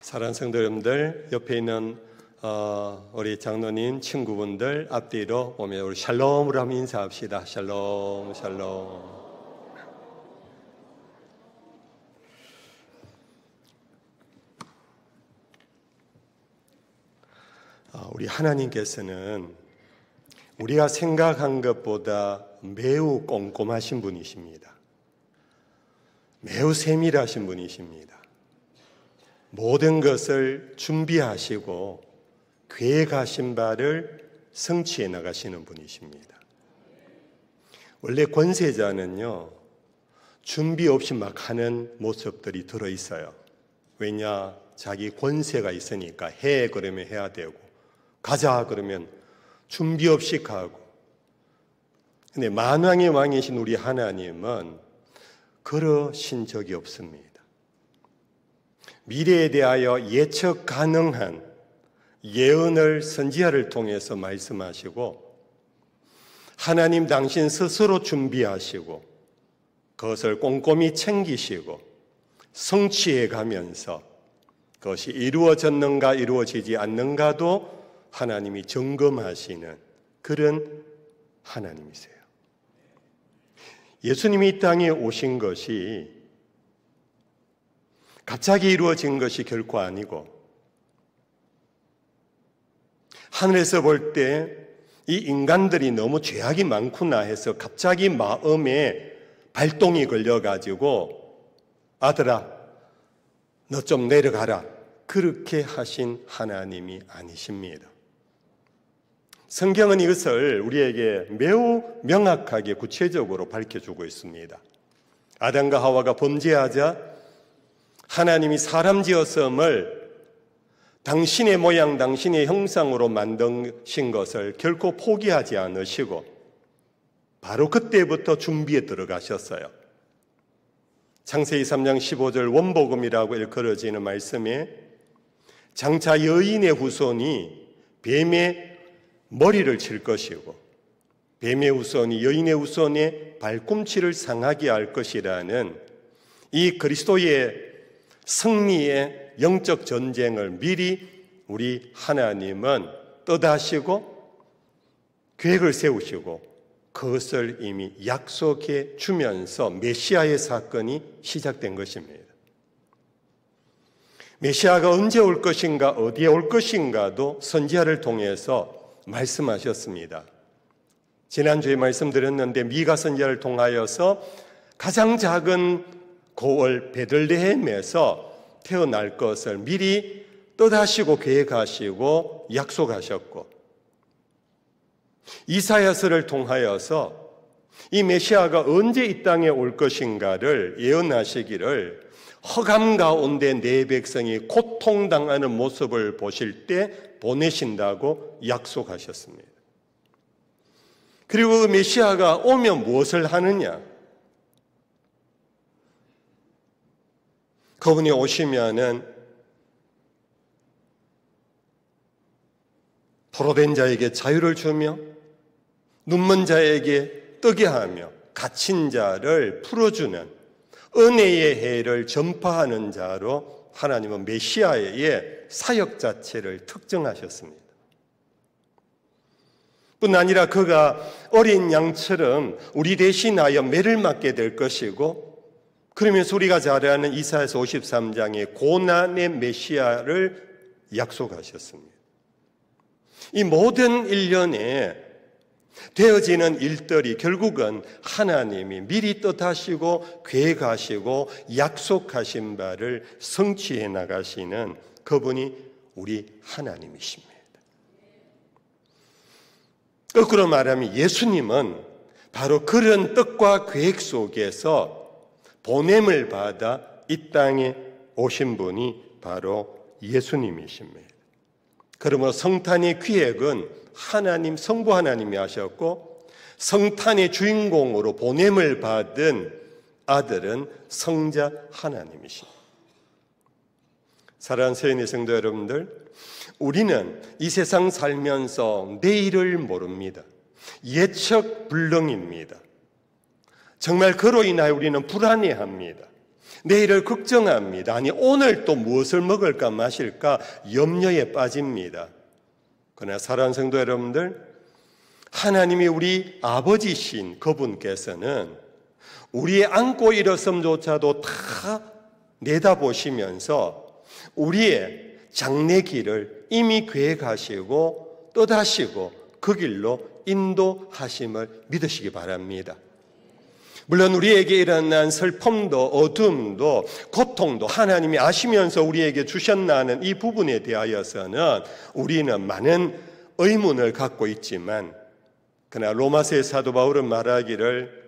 사랑하는 성도 여러분들, 옆에 있는 우리 장로님 친구분들 앞뒤로 오면 우리 샬롬으로 한번 인사합시다. 샬롬, 샬롬. 우리 하나님께서는 우리가 생각한 것보다 매우 꼼꼼하신 분이십니다. 매우 세밀하신 분이십니다. 모든 것을 준비하시고 계획하신 바를 성취해 나가시는 분이십니다. 원래 권세자는요, 준비 없이 막 하는 모습들이 들어있어요. 왜냐? 자기 권세가 있으니까 해 그러면 해야 되고, 가자 그러면 준비 없이 가고. 근데 만왕의 왕이신 우리 하나님은 그러신 적이 없습니다. 미래에 대하여 예측 가능한 예언을 선지자를 통해서 말씀하시고, 하나님 당신 스스로 준비하시고 그것을 꼼꼼히 챙기시고 성취해 가면서 그것이 이루어졌는가 이루어지지 않는가도 하나님이 점검하시는 그런 하나님이세요. 예수님이 이 땅에 오신 것이 갑자기 이루어진 것이 결코 아니고, 하늘에서 볼 때 이 인간들이 너무 죄악이 많구나 해서 갑자기 마음에 발동이 걸려가지고 아들아 너 좀 내려가라 그렇게 하신 하나님이 아니십니다. 성경은 이것을 우리에게 매우 명확하게 구체적으로 밝혀주고 있습니다. 아담과 하와가 범죄하자 하나님이 사람 지었음을 당신의 모양, 당신의 형상으로 만드신 것을 결코 포기하지 않으시고 바로 그때부터 준비에 들어가셨어요. 창세기 3장 15절 원복음이라고 일컬어지는 말씀에 장차 여인의 후손이 뱀의 머리를 칠 것이고 뱀의 후손이 여인의 후손의 발꿈치를 상하게 할 것이라는 이 그리스도의 승리의 영적 전쟁을 미리 우리 하나님은 뜻하시고 계획을 세우시고 그것을 이미 약속해 주면서 메시아의 사건이 시작된 것입니다. 메시아가 언제 올 것인가, 어디에 올 것인가도 선지자를 통해서 말씀하셨습니다. 지난주에 말씀드렸는데 미가 선지자를 통하여서 가장 작은 고을 베들레헴에서 태어날 것을 미리 뜻하시고 계획하시고 약속하셨고, 이사야서를 통하여서 이 메시아가 언제 이 땅에 올 것인가를 예언하시기를 허감 가운데 내 백성이 고통당하는 모습을 보실 때 보내신다고 약속하셨습니다. 그리고 메시아가 오면 무엇을 하느냐? 그분이 오시면은 포로된 자에게 자유를 주며 눈먼 자에게 뜨게 하며 갇힌 자를 풀어주는 은혜의 해를 전파하는 자로 하나님은 메시아의 사역 자체를 특정하셨습니다. 뿐 아니라 그가 어린 양처럼 우리 대신하여 매를 맞게 될 것이고, 그러면서 우리가 잘 아는 이사야서 53장의 고난의 메시아를 약속하셨습니다. 이 모든 일련에 되어지는 일들이 결국은 하나님이 미리 뜻하시고 계획하시고 약속하신 바를 성취해 나가시는 그분이 우리 하나님이십니다. 거꾸로 말하면 예수님은 바로 그런 뜻과 계획 속에서 보냄을 받아 이 땅에 오신 분이 바로 예수님이십니다. 그러므로 성탄의 기획은 하나님, 성부 하나님이 하셨고, 성탄의 주인공으로 보냄을 받은 아들은 성자 하나님이십니다. 사랑하는 세인의 성도 여러분들, 우리는 이 세상 살면서 내일을 모릅니다. 예측 불능입니다. 정말 그로 인하여 우리는 불안해합니다. 내일을 걱정합니다. 아니, 오늘 또 무엇을 먹을까 마실까 염려에 빠집니다. 그러나 사랑하는 성도 여러분들, 하나님이 우리 아버지신 그분께서는 우리의 안고 일어섬조차도 다 내다보시면서 우리의 장래 길을 이미 계획하시고 뜻하시고 그 길로 인도하심을 믿으시기 바랍니다. 물론 우리에게 일어난 슬픔도 어둠도 고통도 하나님이 아시면서 우리에게 주셨나는 이 부분에 대하여서는 우리는 많은 의문을 갖고 있지만, 그러나 로마서의 사도 바울은 말하기를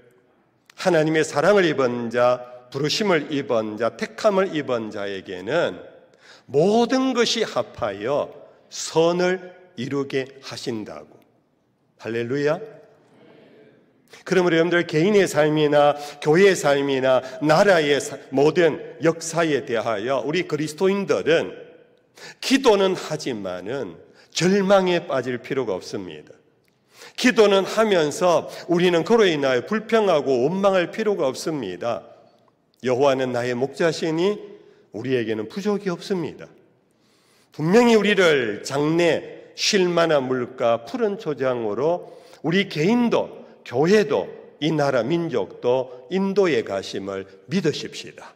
하나님의 사랑을 입은 자, 부르심을 입은 자, 택함을 입은 자에게는 모든 것이 합하여 선을 이루게 하신다고. 할렐루야. 그러므로 여러분들 개인의 삶이나 교회의 삶이나 나라의 모든 역사에 대하여 우리 그리스도인들은 기도는 하지만은 절망에 빠질 필요가 없습니다. 기도는 하면서 우리는 그로 인하여 불평하고 원망할 필요가 없습니다. 여호와는 나의 목자시니 우리에게는 부족이 없습니다. 분명히 우리를 장래 쉴 만한 물가 푸른 초장으로 우리 개인도 교회도 이 나라 민족도 인도에 가심을 믿으십시다.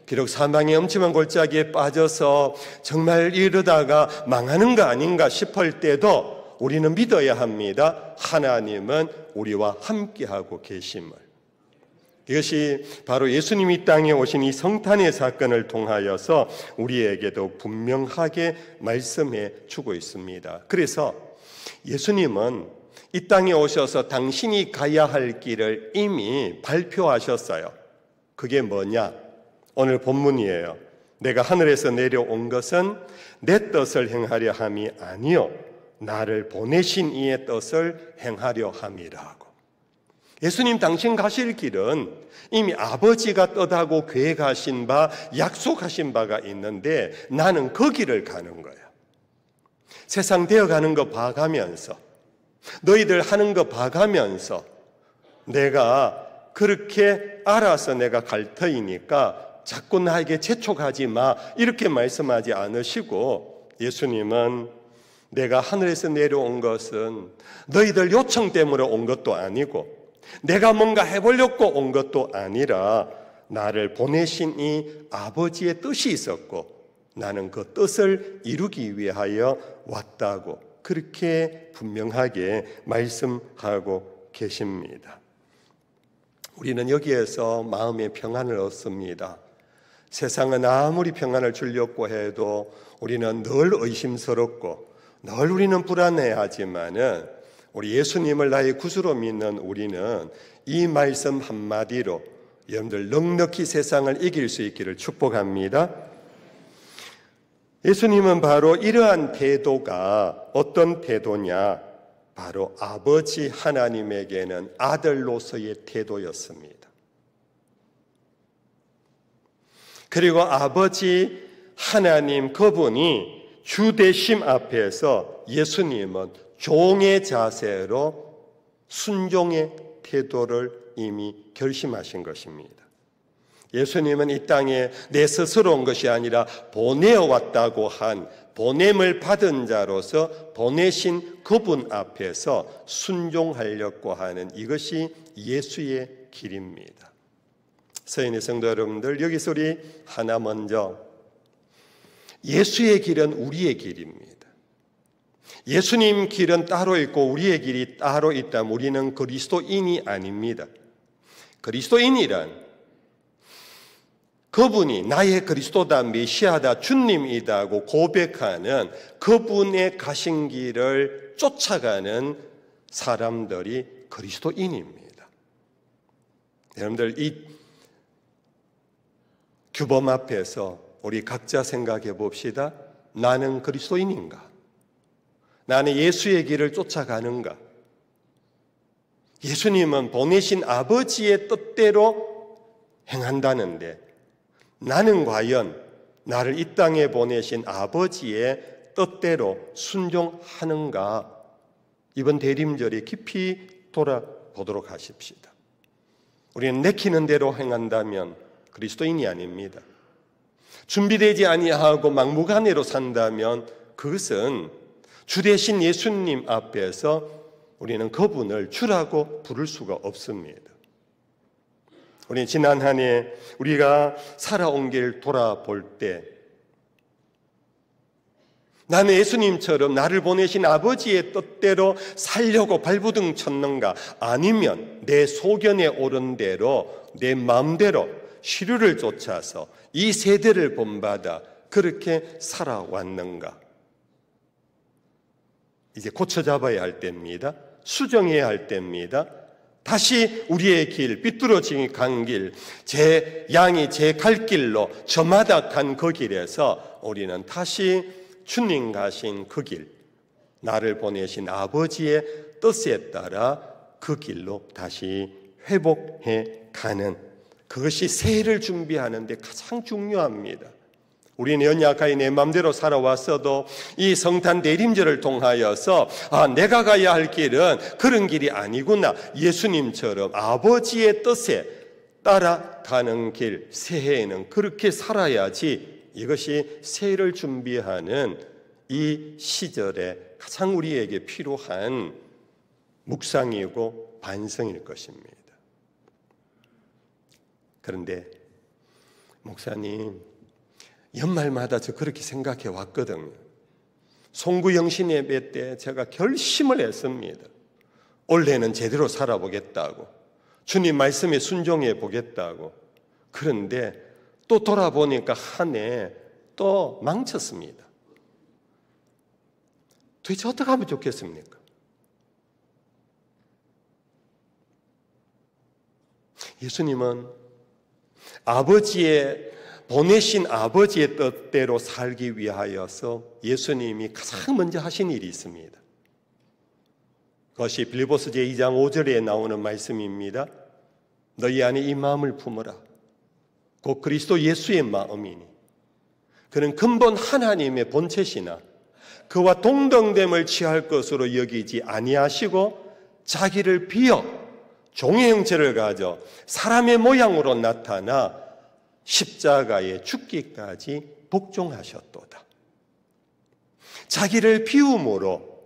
비록 사망의 엄침한 골짜기에 빠져서 정말 이러다가 망하는 거 아닌가 싶을 때도 우리는 믿어야 합니다. 하나님은 우리와 함께하고 계심을. 이것이 바로 예수님이 이 땅에 오신 이 성탄의 사건을 통하여서 우리에게도 분명하게 말씀해 주고 있습니다. 그래서 예수님은 이 땅에 오셔서 당신이 가야 할 길을 이미 발표하셨어요. 그게 뭐냐? 오늘 본문이에요. 내가 하늘에서 내려온 것은 내 뜻을 행하려 함이 아니요 나를 보내신 이의 뜻을 행하려 함이라고. 예수님 당신 가실 길은 이미 아버지가 뜻하고 계획하신 바, 약속하신 바가 있는데 나는 그 길을 가는 거야. 세상 되어가는 거 봐가면서, 너희들 하는 거 봐가면서 내가 그렇게 알아서 내가 갈 터이니까 자꾸 나에게 재촉하지 마, 이렇게 말씀하지 않으시고, 예수님은 내가 하늘에서 내려온 것은 너희들 요청 때문에 온 것도 아니고 내가 뭔가 해보려고 온 것도 아니라 나를 보내신 이 아버지의 뜻이 있었고 나는 그 뜻을 이루기 위하여 왔다고 그렇게 분명하게 말씀하고 계십니다. 우리는 여기에서 마음의 평안을 얻습니다. 세상은 아무리 평안을 주려고 해도 우리는 늘 의심스럽고 늘 우리는 불안해하지만은 우리 예수님을 나의 구주로 믿는 우리는 이 말씀 한마디로 여러분들 넉넉히 세상을 이길 수 있기를 축복합니다. 예수님은 바로 이러한 태도가 어떤 태도냐? 바로 아버지 하나님에게는 아들로서의 태도였습니다. 그리고 아버지 하나님 그분이 주되심 앞에서 예수님은 종의 자세로 순종의 태도를 이미 결심하신 것입니다. 예수님은 이 땅에 내 스스로 온 것이 아니라 보내어왔다고 한 보냄을 받은 자로서 보내신 그분 앞에서 순종하려고 하는 이것이 예수의 길입니다. 서인의 성도 여러분들, 여기서 우리 하나 먼저 예수의 길은 우리의 길입니다. 예수님 길은 따로 있고 우리의 길이 따로 있다면 우리는 그리스도인이 아닙니다. 그리스도인이란 그분이 나의 그리스도다, 메시아다, 주님이다고 고백하는 그분의 가신 길을 쫓아가는 사람들이 그리스도인입니다. 여러분들 이 규범 앞에서 우리 각자 생각해 봅시다. 나는 그리스도인인가? 나는 예수의 길을 쫓아가는가? 예수님은 보내신 아버지의 뜻대로 행한다는데 나는 과연 나를 이 땅에 보내신 아버지의 뜻대로 순종하는가? 이번 대림절에 깊이 돌아보도록 하십시다. 우리는 내키는 대로 행한다면 그리스도인이 아닙니다. 준비되지 아니하고 막무가내로 산다면 그것은 주 대신 예수님 앞에서 우리는 그분을 주라고 부를 수가 없습니다. 우리 지난 한 해 우리가 살아온 길 돌아볼 때 나는 예수님처럼 나를 보내신 아버지의 뜻대로 살려고 발부둥 쳤는가? 아니면 내 소견에 오른 대로 내 마음대로 시류를 쫓아서 이 세대를 본받아 그렇게 살아왔는가? 이제 고쳐잡아야 할 때입니다. 수정해야 할 때입니다. 다시 우리의 길, 삐뚤어진 간 길, 제 양이 제 갈 길로 저마다 간 그 길에서 우리는 다시 주님 가신 그 길, 나를 보내신 아버지의 뜻에 따라 그 길로 다시 회복해 가는, 그것이 새해를 준비하는 데 가장 중요합니다. 우리는 연약하게 내 마음대로 살아왔어도 이 성탄 대림절을 통하여서 내가 가야 할 길은 그런 길이 아니구나, 예수님처럼 아버지의 뜻에 따라가는 길, 새해에는 그렇게 살아야지, 이것이 새해를 준비하는 이 시절에 가장 우리에게 필요한 묵상이고 반성일 것입니다. 그런데 목사님, 연말마다 저 그렇게 생각해 왔거든요. 송구영신 예배 때 제가 결심을 했습니다. 올해는 제대로 살아보겠다고, 주님 말씀에 순종해 보겠다고. 그런데 또 돌아보니까 한 해 또 망쳤습니다. 도대체 어떻게 하면 좋겠습니까? 예수님은 보내신 아버지의 뜻대로 살기 위하여서 예수님이 가장 먼저 하신 일이 있습니다. 그것이 빌립보서 제2장 5절에 나오는 말씀입니다. 너희 안에 이 마음을 품어라. 곧 그리스도 예수의 마음이니 그는 근본 하나님의 본체시나 그와 동등됨을 취할 것으로 여기지 아니하시고 자기를 비어 종의 형체를 가져 사람의 모양으로 나타나 십자가에 죽기까지 복종하셨도다. 자기를 비움으로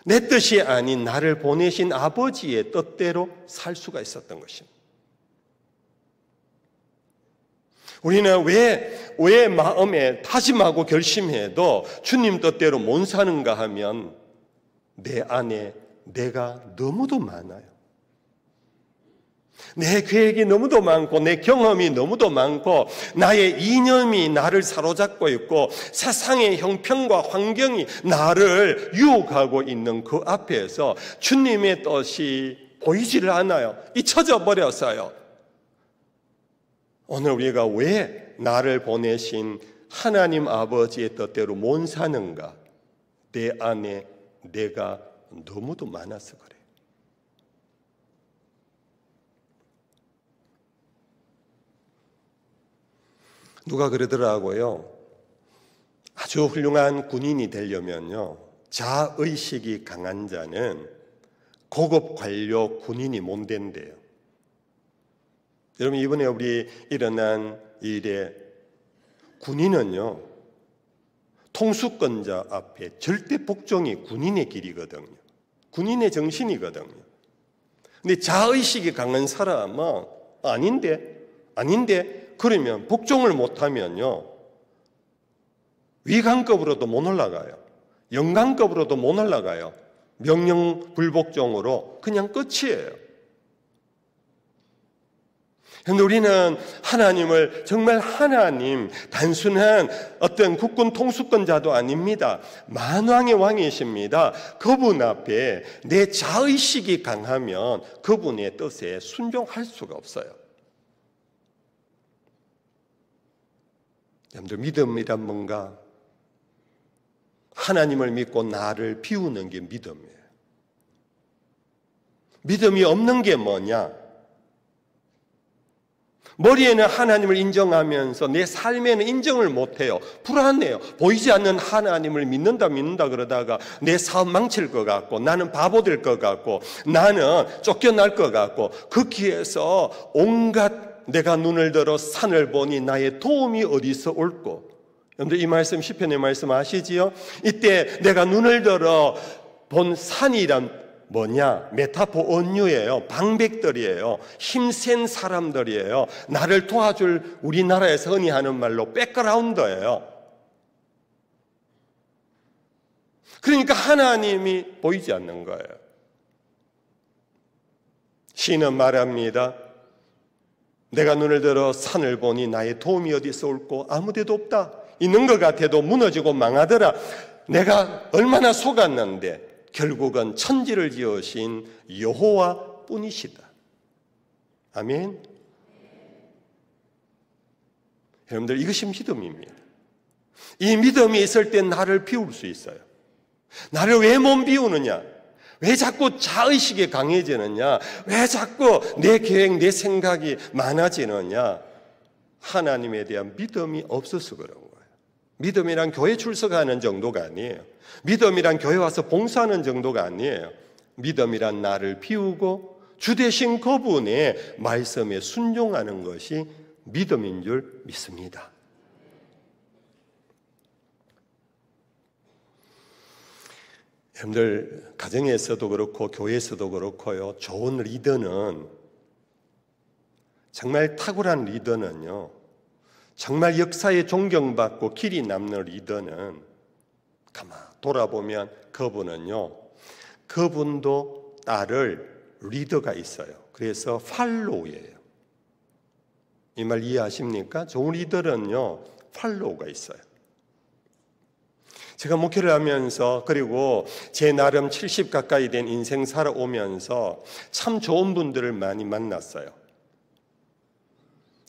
내 뜻이 아닌 나를 보내신 아버지의 뜻대로 살 수가 있었던 것입니다. 우리는 왜 마음에 다짐하고 결심해도 주님 뜻대로 못 사는가 하면 내 안에 내가 너무도 많아요. 내 계획이 너무도 많고 내 경험이 너무도 많고 나의 이념이 나를 사로잡고 있고 세상의 형편과 환경이 나를 유혹하고 있는 그 앞에서 주님의 뜻이 보이지를 않아요. 잊혀져 버렸어요. 오늘 우리가 왜 나를 보내신 하나님 아버지의 뜻대로 못 사는가? 내 안에 내가 너무도 많아서 그래요. 누가 그러더라고요. 아주 훌륭한 군인이 되려면요, 자의식이 강한 자는 고급 관료 군인이 못 된대요. 여러분, 이번에 우리 일어난 일에 군인은요, 통수권자 앞에 절대 복종이 군인의 길이거든요. 군인의 정신이거든요. 근데 자의식이 강한 사람은 아닌데 그러면 복종을 못하면요, 위관급으로도 못 올라가요. 영관급으로도 못 올라가요. 명령 불복종으로 그냥 끝이에요. 그런데 우리는 하나님을 정말 하나님, 단순한 어떤 국군 통수권자도 아닙니다. 만왕의 왕이십니다. 그분 앞에 내 자의식이 강하면 그분의 뜻에 순종할 수가 없어요. 여러분들, 믿음이란 뭔가? 하나님을 믿고 나를 비우는 게 믿음이에요. 믿음이 없는 게 뭐냐? 머리에는 하나님을 인정하면서 내 삶에는 인정을 못해요. 불안해요. 보이지 않는 하나님을 믿는다 그러다가 내 사업 망칠 것 같고, 나는 바보 될 것 같고, 나는 쫓겨날 것 같고, 그 길에서 온갖 내가 눈을 들어 산을 보니 나의 도움이 어디서 올꼬. 여러분들 이 말씀 시편의 말씀 아시지요? 이때 내가 눈을 들어 본 산이란 뭐냐? 메타포 언유예요. 방백들이에요. 힘센 사람들이에요. 나를 도와줄 우리나라에서 흔히 하는 말로 백그라운더예요. 그러니까 하나님이 보이지 않는 거예요. 시인은 말합니다. 내가 눈을 들어 산을 보니 나의 도움이 어디서 올꼬. 아무 데도 없다. 있는 것 같아도 무너지고 망하더라. 내가 얼마나 속았는데 결국은 천지를 지으신 여호와 뿐이시다. 아멘. 여러분들 이것이 믿음입니다. 이 믿음이 있을 때 나를 비울 수 있어요. 나를 왜 못 비우느냐? 왜 자꾸 자의식이 강해지느냐? 왜 자꾸 내 계획, 내 생각이 많아지느냐? 하나님에 대한 믿음이 없어서 그런 거예요. 믿음이란 교회 출석하는 정도가 아니에요. 믿음이란 교회 와서 봉사하는 정도가 아니에요. 믿음이란 나를 비우고 주 대신 그분의 말씀에 순종하는 것이 믿음인 줄 믿습니다. 여러분들 가정에서도 그렇고 교회에서도 그렇고요. 좋은 리더는 정말 탁월한 리더는요. 정말 역사에 존경받고 길이 남는 리더는 가만 돌아보면 그분은요. 그분도 따를 리더가 있어요. 그래서 팔로우예요. 이 말 이해하십니까? 좋은 리더는요. 팔로우가 있어요. 제가 목회를 하면서 그리고 제 나름 70 가까이 된 인생 살아오면서 참 좋은 분들을 많이 만났어요.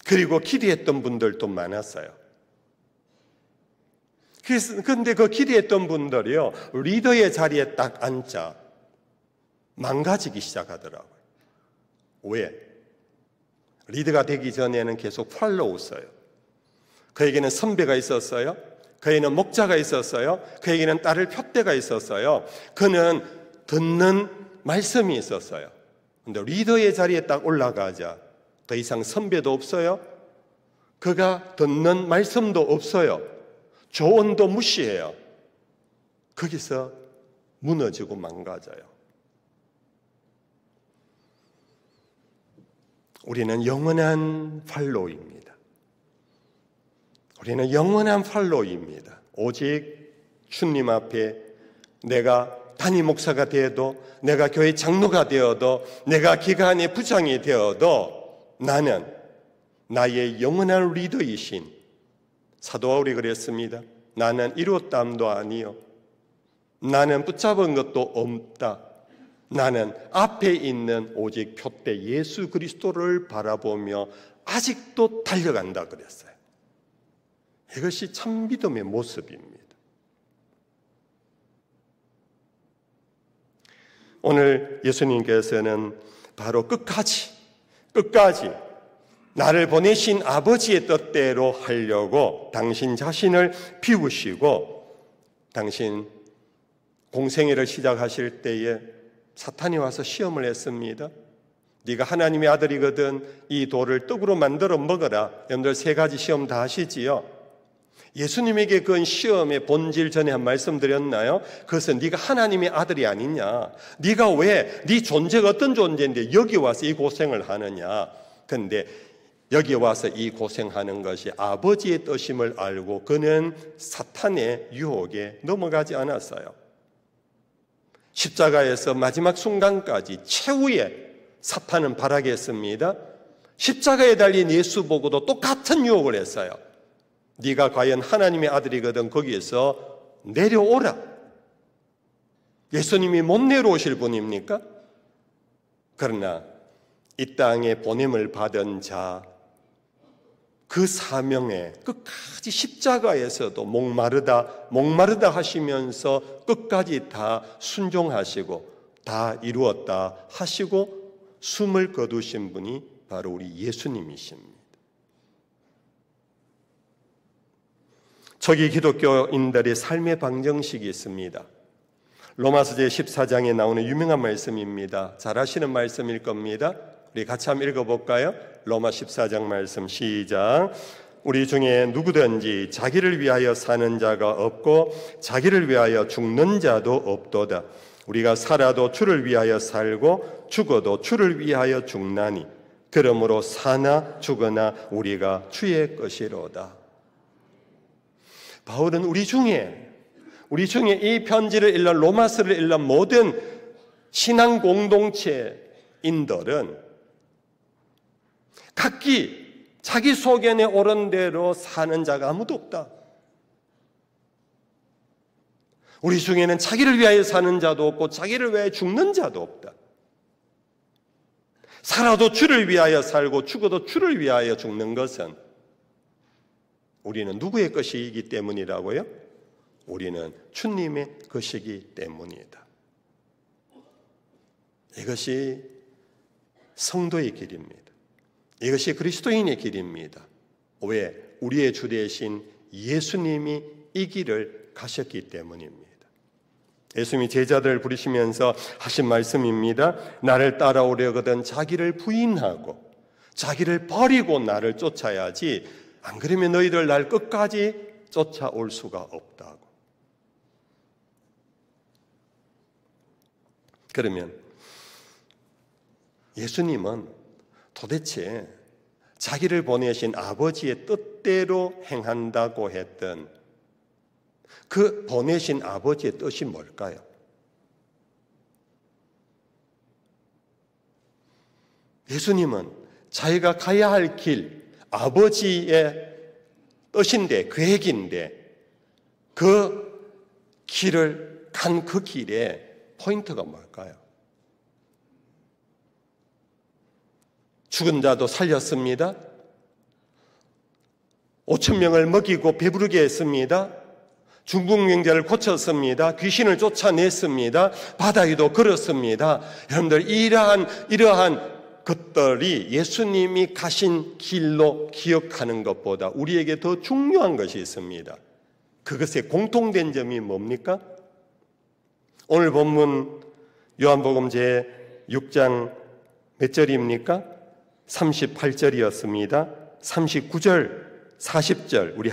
그리고 기대했던 분들도 많았어요. 그런데 그 기대했던 분들이요, 리더의 자리에 딱 앉자 망가지기 시작하더라고요. 왜? 리더가 되기 전에는 계속 팔로우 써요. 그에게는 선배가 있었어요. 그에게는 목자가 있었어요. 그에게는 딸을 푯대가 있었어요. 그는 듣는 말씀이 있었어요. 그런데 리더의 자리에 딱 올라가자 더 이상 선배도 없어요. 그가 듣는 말씀도 없어요. 조언도 무시해요. 거기서 무너지고 망가져요. 우리는 영원한 팔로우입니다. 우리는 영원한 팔로우입니다. 오직 주님 앞에 내가 담임 목사가 되어도, 내가 교회 장로가 되어도, 내가 기관의 부장이 되어도 나는 나의 영원한 리더이신 사도 바울이 그랬습니다. 나는 이루었다함도 아니요, 나는 붙잡은 것도 없다. 나는 앞에 있는 오직 표대 예수 그리스도를 바라보며 아직도 달려간다 그랬어요. 이것이 참 믿음의 모습입니다. 오늘 예수님께서는 바로 끝까지 나를 보내신 아버지의 뜻대로 하려고 당신 자신을 비우시고, 당신 공생애를 시작하실 때에 사탄이 와서 시험을 했습니다. 네가 하나님의 아들이거든 이 돌을 떡으로 만들어 먹어라. 여러분들 세 가지 시험 다 하시지요? 예수님에게 그 시험의 본질 전에 한 말씀 드렸나요? 그것은 네가 하나님의 아들이 아니냐, 네가 왜 네 존재가 어떤 존재인데 여기 와서 이 고생을 하느냐. 그런데 여기 와서 이 고생하는 것이 아버지의 뜻임을 알고 그는 사탄의 유혹에 넘어가지 않았어요. 십자가에서 마지막 순간까지 최후의 사탄은 발악했습니다. 십자가에 달린 예수 보고도 똑같은 유혹을 했어요. 네가 과연 하나님의 아들이거든 거기에서 내려오라. 예수님이 못 내려오실 분입니까? 그러나 이 땅에 보냄을 받은 자, 그 사명에 끝까지 십자가에서도 목마르다 하시면서 끝까지 다 순종하시고 다 이루었다 하시고 숨을 거두신 분이 바로 우리 예수님이십니다. 초기 기독교인들의 삶의 방정식이 있습니다. 로마서 제14장에 나오는 유명한 말씀입니다. 잘 아시는 말씀일 겁니다. 우리 같이 한번 읽어볼까요? 로마 14장 말씀 시작. 우리 중에 누구든지 자기를 위하여 사는 자가 없고 자기를 위하여 죽는 자도 없도다. 우리가 살아도 주를 위하여 살고 죽어도 주를 위하여 죽나니 그러므로 사나 죽으나 우리가 주의 것이로다. 바울은 우리 중에 이 편지를 읽는 로마서를 읽는 모든 신앙 공동체인들은 각기 자기 소견에 옳은 대로 사는 자가 아무도 없다. 우리 중에는 자기를 위하여 사는 자도 없고 자기를 위하여 죽는 자도 없다. 살아도 주를 위하여 살고 죽어도 주를 위하여 죽는 것은 우리는 누구의 것이기 때문이라고요? 우리는 주님의 것이기 때문이다. 이것이 성도의 길입니다. 이것이 그리스도인의 길입니다. 왜? 우리의 주 되신 예수님이 이 길을 가셨기 때문입니다. 예수님이 제자들을 부르시면서 하신 말씀입니다. 나를 따라오려거든 자기를 부인하고 자기를 버리고 나를 쫓아야지, 안 그러면 너희들 날 끝까지 쫓아올 수가 없다고. 그러면 예수님은 도대체 자기를 보내신 아버지의 뜻대로 행한다고 했던 그 보내신 아버지의 뜻이 뭘까요? 예수님은 자기가 가야 할 길, 아버지의 뜻인데, 계획인데 그 길을 간 그 길에 포인트가 뭘까요? 죽은 자도 살렸습니다. 5,000명을 먹이고 배부르게 했습니다. 중풍병자를 고쳤습니다. 귀신을 쫓아냈습니다. 바다 위도 걸었습니다. 여러분들, 이러한 것들이 예수님이 가신 길로 기억하는 것보다 우리에게 더 중요한 것이 있습니다. 그것의 공통된 점이 뭡니까? 오늘 본문 요한복음 제6장 몇 절입니까? 38절이었습니다. 39절, 40절 우리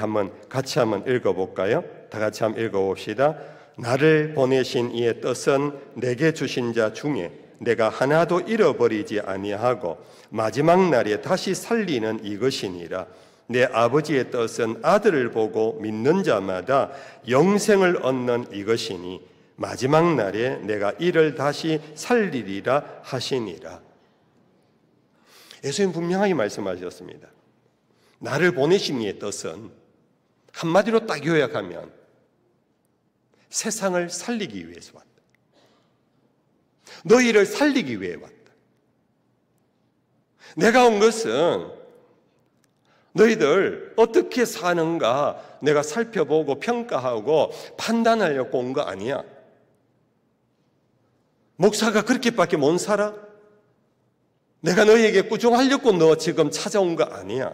같이 한번 읽어볼까요? 다 같이 한번 읽어봅시다. 나를 보내신 이의 뜻은 내게 주신 자 중에 내가 하나도 잃어버리지 아니하고 마지막 날에 다시 살리는 이것이니라. 내 아버지의 뜻은 아들을 보고 믿는 자마다 영생을 얻는 이것이니 마지막 날에 내가 이를 다시 살리리라 하시니라. 예수님 분명하게 말씀하셨습니다. 나를 보내신 이의 뜻은 한마디로 딱 요약하면 세상을 살리기 위해서 왔다. 너희를 살리기 위해 왔다. 내가 온 것은 너희들 어떻게 사는가 내가 살펴보고 평가하고 판단하려고 온 거 아니야. 목사가 그렇게밖에 못 살아? 내가 너희에게 꾸중하려고 너 지금 찾아온 거 아니야.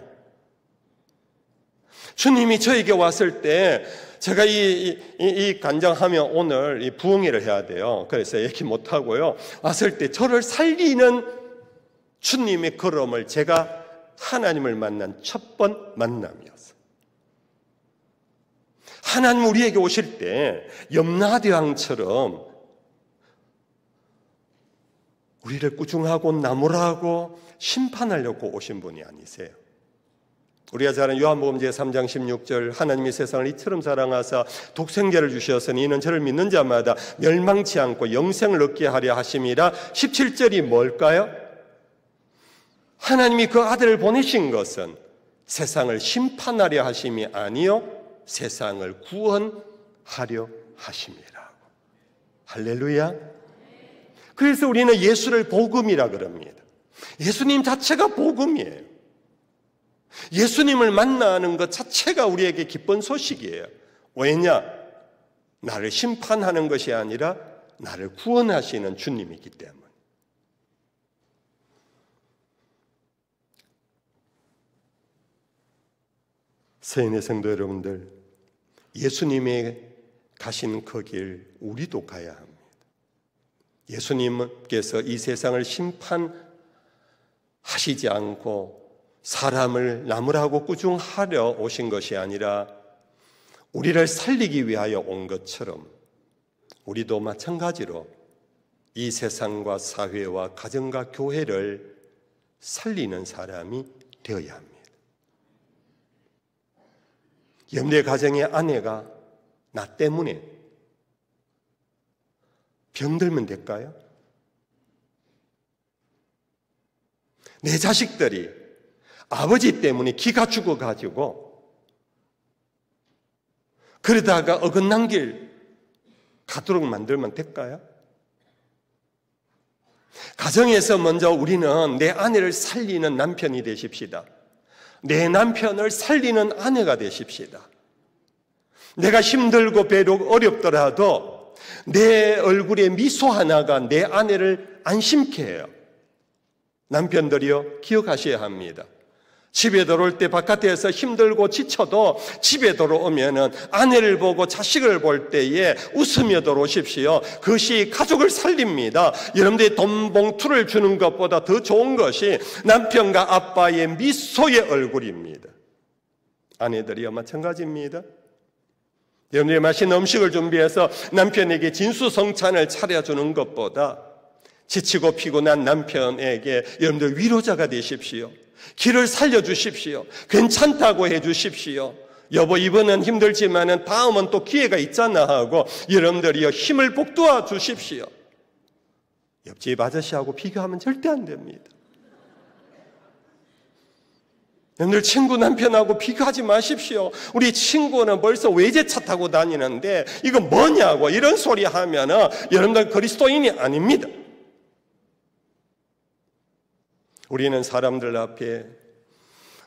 주님이 저에게 왔을 때 제가 이 간장하면 오늘 이 부흥회를 해야 돼요. 그래서 얘기 못 하고요. 왔을 때 저를 살리는 주님의 걸음을 제가 하나님을 만난 첫 번 만남이었어요. 하나님 우리에게 오실 때 염라대왕처럼 우리를 꾸중하고 나무라고 심판하려고 오신 분이 아니세요. 우리가 잘 아는 요한복음 제3장 16절 하나님이 세상을 이처럼 사랑하사 독생자를 주셨으니 이는 저를 믿는 자마다 멸망치 않고 영생을 얻게 하려 하심이라. 17절이 뭘까요? 하나님이 그 아들을 보내신 것은 세상을 심판하려 하심이 아니요 세상을 구원하려 하심이라고. 할렐루야. 그래서 우리는 예수를 복음이라 그럽니다. 예수님 자체가 복음이에요. 예수님을 만나는 것 자체가 우리에게 기쁜 소식이에요. 왜냐? 나를 심판하는 것이 아니라 나를 구원하시는 주님이기 때문에. 세인의 성도 여러분들, 예수님의 가신 그 길 우리도 가야 합니다. 예수님께서 이 세상을 심판하시는 하시지 않고 사람을 나무라고 꾸중하려 오신 것이 아니라 우리를 살리기 위하여 온 것처럼 우리도 마찬가지로 이 세상과 사회와 가정과 교회를 살리는 사람이 되어야 합니다. 여러분의 가정의 아내가 나 때문에 병들면 될까요? 내 자식들이 아버지 때문에 기가 죽어가지고 그러다가 어긋난 길 가도록 만들면 될까요? 가정에서 먼저 우리는 내 아내를 살리는 남편이 되십시다. 내 남편을 살리는 아내가 되십시다. 내가 힘들고 배로 어렵더라도 내 얼굴에 미소 하나가 내 아내를 안심케 해요. 남편들이요, 기억하셔야 합니다. 집에 들어올 때 바깥에서 힘들고 지쳐도 집에 들어오면은 아내를 보고 자식을 볼 때에 웃으며 들어오십시오. 그것이 가족을 살립니다. 여러분들이 돈 봉투를 주는 것보다 더 좋은 것이 남편과 아빠의 미소의 얼굴입니다. 아내들이요, 마찬가지입니다. 여러분들이 맛있는 음식을 준비해서 남편에게 진수성찬을 차려주는 것보다 지치고 피곤한 남편에게 여러분들 위로자가 되십시오. 길을 살려주십시오. 괜찮다고 해주십시오. 여보, 이번은 힘들지만은 다음은 또 기회가 있잖아 하고 여러분들이요, 힘을 북돋아 주십시오. 옆집 아저씨하고 비교하면 절대 안 됩니다. 여러분들 친구 남편하고 비교하지 마십시오. 우리 친구는 벌써 외제차 타고 다니는데 이거 뭐냐고 이런 소리 하면은 여러분들 그리스도인이 아닙니다. 우리는 사람들 앞에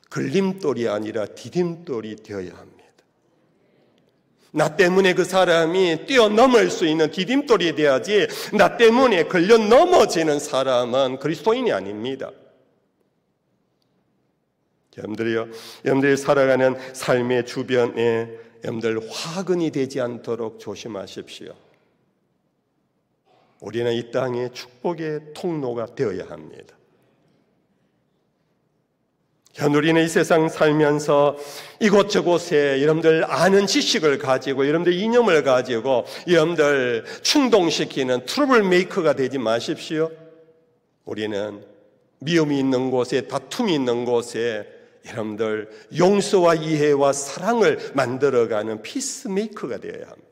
걸림돌이 아니라 디딤돌이 되어야 합니다. 나 때문에 그 사람이 뛰어넘을 수 있는 디딤돌이 돼야지 나 때문에 걸려 넘어지는 사람은 그리스도인이 아닙니다. 여러분들이 살아가는 삶의 주변에 여러분들 화근이 되지 않도록 조심하십시오. 우리는 이 땅의 축복의 통로가 되어야 합니다. 우리는 이 세상 살면서 이곳저곳에 여러분들 아는 지식을 가지고 여러분들 이념을 가지고 여러분들 충동시키는 트러블 메이커가 되지 마십시오. 우리는 미움이 있는 곳에, 다툼이 있는 곳에 여러분들 용서와 이해와 사랑을 만들어가는 피스메이커가 되어야 합니다.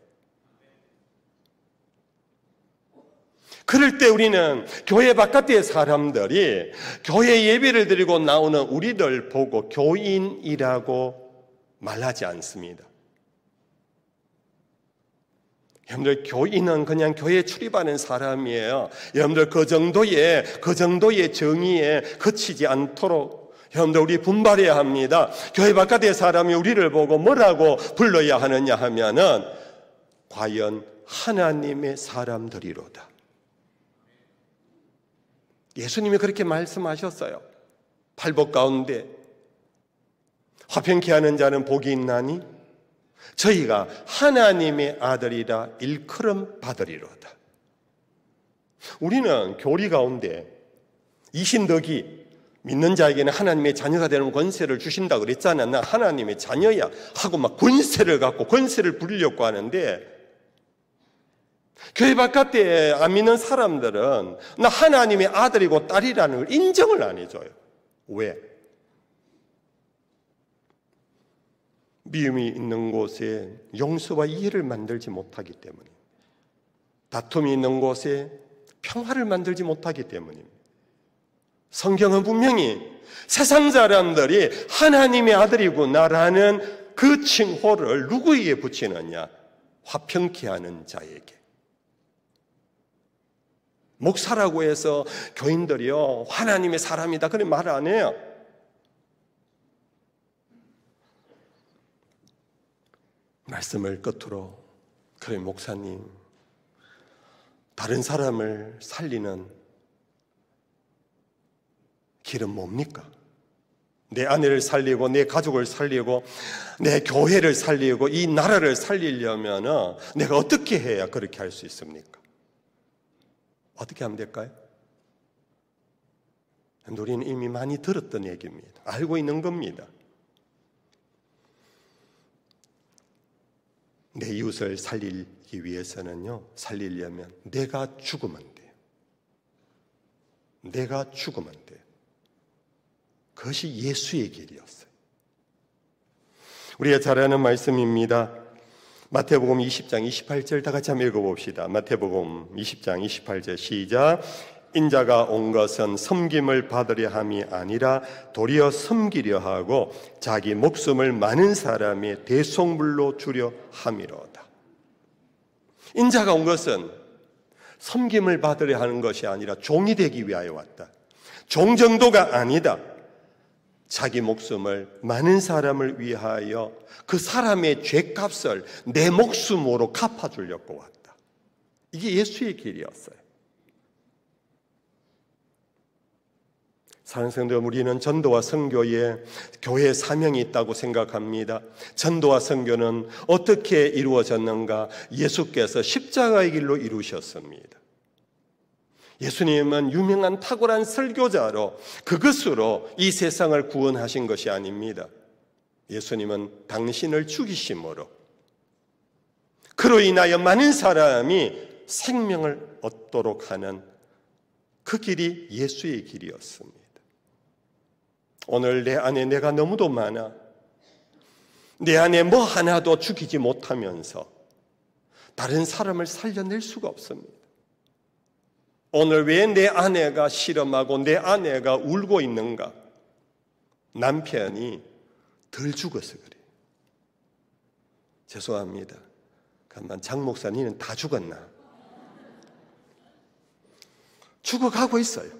그럴 때 우리는 교회 바깥의 사람들이 교회 예배를 드리고 나오는 우리들 보고 교인이라고 말하지 않습니다. 여러분들 교인은 그냥 교회에 출입하는 사람이에요. 여러분들 그 정도의 정의에 그치지 않도록 여러분들 우리 분발해야 합니다. 교회 바깥의 사람이 우리를 보고 뭐라고 불러야 하느냐 하면은 과연 하나님의 사람들이로다. 예수님이 그렇게 말씀하셨어요. 팔복 가운데 화평케 하는 자는 복이 있나니 저희가 하나님의 아들이라 일컬음 받으리로다. 우리는 교리 가운데 이신덕이 믿는 자에게는 하나님의 자녀가 되는 권세를 주신다고 그랬잖아. 나 하나님의 자녀야 하고 막 권세를 갖고 권세를 부리려고 하는데 교회 바깥에 안 믿는 사람들은 나 하나님의 아들이고 딸이라는 걸 인정을 안 해줘요. 왜? 미움이 있는 곳에 용서와 이해를 만들지 못하기 때문입니다. 다툼이 있는 곳에 평화를 만들지 못하기 때문입니다. 성경은 분명히 세상 사람들이 하나님의 아들이구나라는 그 칭호를 누구에게 붙이느냐? 화평케 하는 자에게. 목사라고 해서 교인들이요 하나님의 사람이다 그런 말 안 해요. 말씀을 끝으로 그래 목사님 다른 사람을 살리는 길은 뭡니까? 내 아내를 살리고 내 가족을 살리고 내 교회를 살리고 이 나라를 살리려면 내가 어떻게 해야 그렇게 할 수 있습니까? 어떻게 하면 될까요? 우리는 이미 많이 들었던 얘기입니다. 알고 있는 겁니다. 내 이웃을 살리기 위해서는요, 살리려면 내가 죽으면 돼요. 내가 죽으면 돼요. 그것이 예수의 길이었어요. 우리가 잘 아는 말씀입니다. 마태복음 20장 28절 다 같이 한번 읽어봅시다. 마태복음 20장 28절 시작. 인자가 온 것은 섬김을 받으려 함이 아니라 도리어 섬기려 하고 자기 목숨을 많은 사람의 대속물로 주려 함이로다. 인자가 온 것은 섬김을 받으려 하는 것이 아니라 종이 되기 위하여 왔다. 종 정도가 아니다. 자기 목숨을 많은 사람을 위하여 그 사람의 죄값을 내 목숨으로 갚아주려고 왔다. 이게 예수의 길이었어요. 사랑하는 성도, 우리는 전도와 선교에 교회의 사명이 있다고 생각합니다. 전도와 선교는 어떻게 이루어졌는가? 예수께서 십자가의 길로 이루셨습니다. 예수님은 유명한 탁월한 설교자로 그것으로 이 세상을 구원하신 것이 아닙니다. 예수님은 당신을 죽이심으로 그로 인하여 많은 사람이 생명을 얻도록 하는 그 길이 예수의 길이었습니다. 오늘 내 안에 내가 너무도 많아. 내 안에 뭐 하나도 죽이지 못하면서 다른 사람을 살려낼 수가 없습니다. 오늘 왜 내 아내가 실험하고 내 아내가 울고 있는가? 남편이 덜 죽어서 그래요. 죄송합니다. 가만 장 목사님은 다 죽었나? 죽어가고 있어요.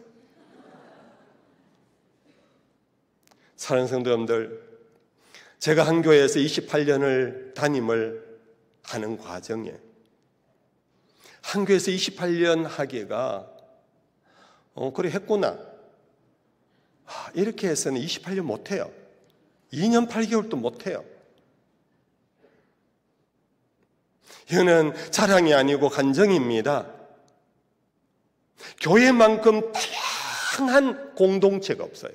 사랑하는 성도 여러분들, 제가 한 교회에서 28년을 담임을 하는 과정에 한 교회에서 28년 하기가 그래 했구나. 이렇게 해서는 28년 못해요. 2년 8개월도 못해요. 이거는 자랑이 아니고 간증입니다. 교회만큼 다양한 공동체가 없어요.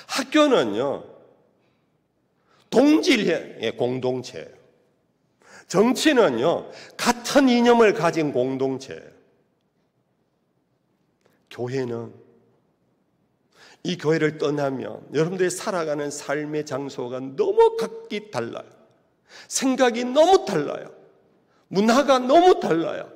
학교는요, 동질의 공동체예요. 정치는요, 같은 이념을 가진 공동체예요. 교회는 이 교회를 떠나면 여러분들이 살아가는 삶의 장소가 너무 각기 달라요. 생각이 너무 달라요. 문화가 너무 달라요.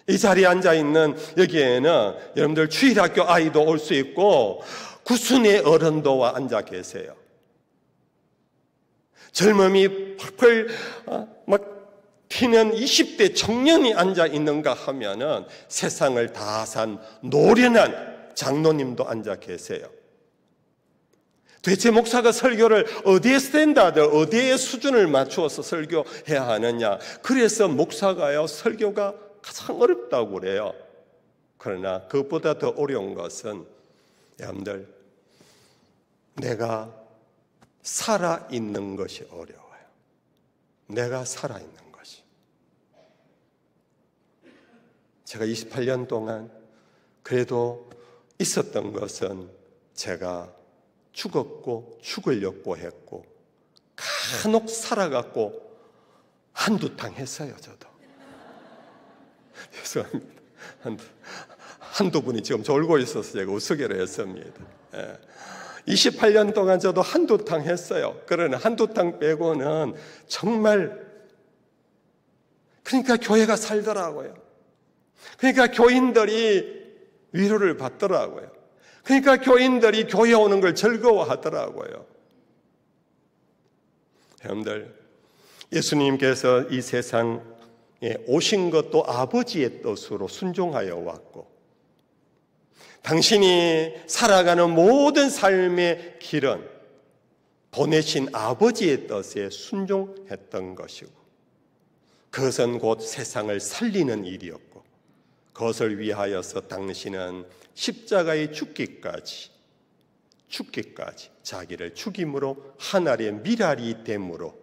이 자리에 앉아있는 여기에는 여러분들 주일학교 아이도 올 수 있고 구순의 어른도 앉아 계세요. 젊음이 펄펄 막 튀는 20대 청년이 앉아 있는가 하면은 세상을 다 산 노련한 장로님도 앉아 계세요. 도대체 목사가 설교를 어디에 스탠다드, 어디에 수준을 맞추어서 설교해야 하느냐? 그래서 목사가요, 설교가 가장 어렵다고 그래요. 그러나 그것보다 더 어려운 것은 여러분들, 내가 살아있는 것이 어려워요. 내가 살아있는 것이. 제가 28년 동안 그래도 있었던 것은 제가 죽었고 죽으려고 했고 간혹 살아갔고 한두 탕 했어요. 저도. 죄송합니다. 한두 분이 지금 졸고 있어서 제가 우스개로 했습니다. 28년 동안 저도 한두 탕 했어요. 그러나 한두 탕 빼고는 정말, 그러니까 교회가 살더라고요. 그러니까 교인들이 위로를 받더라고요. 그러니까 교인들이 교회 오는 걸 즐거워하더라고요. 여러분들, 예수님께서 이 세상에 오신 것도 아버지의 뜻으로 순종하여 왔고, 당신이 살아가는 모든 삶의 길은 보내신 아버지의 뜻에 순종했던 것이고, 그것은 곧 세상을 살리는 일이었고, 그것을 위하여서 당신은 십자가에 죽기까지 자기를 죽임으로 하늘의 미랄이 됨으로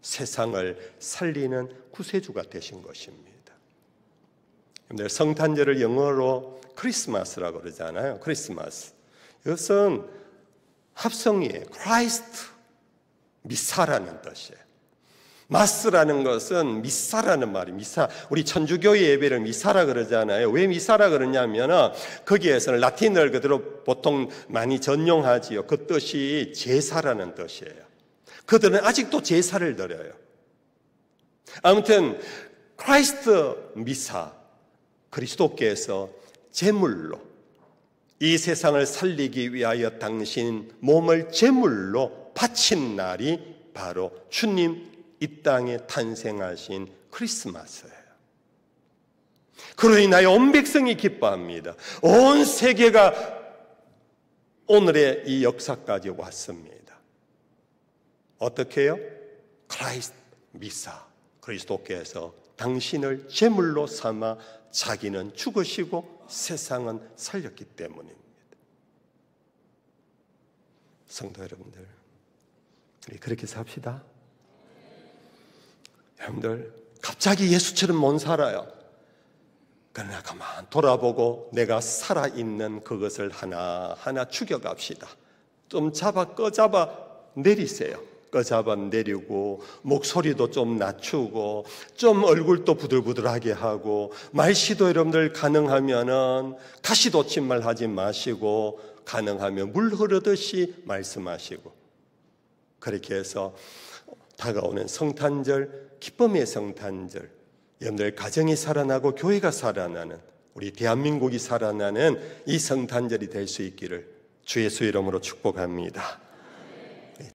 세상을 살리는 구세주가 되신 것입니다. 여러분들 성탄절을 영어로 크리스마스라고 그러잖아요. 크리스마스. 이것은 합성이에요. 크라이스트, 미사라는 뜻이에요. 마스라는 것은 미사라는 말이에요. 미사. 우리 천주교의 예배를 미사라 그러잖아요. 왜 미사라 그러냐면 거기에서는 라틴어를 그대로 보통 많이 전용하지요. 그 뜻이 제사라는 뜻이에요. 그들은 아직도 제사를 드려요. 아무튼 크라이스트 미사, 그리스도께서 제물로 이 세상을 살리기 위하여 당신 몸을 제물로 바친 날이 바로 주님 이 땅에 탄생하신 크리스마스예요. 그로 인하여 온 백성이 기뻐합니다. 온 세계가 오늘의 이 역사까지 왔습니다. 어떻게 해요? 크라이스트 미사, 그리스도께서 당신을 제물로 삼아 자기는 죽으시고 세상은 살렸기 때문입니다. 성도 여러분들, 우리 그렇게 삽시다. 여러분들, 갑자기 예수처럼 못 살아요. 그러나 가만 돌아보고 내가 살아있는 그것을 하나하나 죽여갑시다. 좀 꺼잡아 내리세요. 꺼잡아 내리고 목소리도 좀 낮추고 좀 얼굴도 부들부들하게 하고 말씨도 여러분들 가능하면은 가시 돋친 말 하지 마시고 가능하면 물 흐르듯이 말씀하시고 그렇게 해서 다가오는 성탄절, 기쁨의 성탄절, 여러분들 가정이 살아나고 교회가 살아나는, 우리 대한민국이 살아나는 이 성탄절이 될 수 있기를 주 예수 이름으로 축복합니다.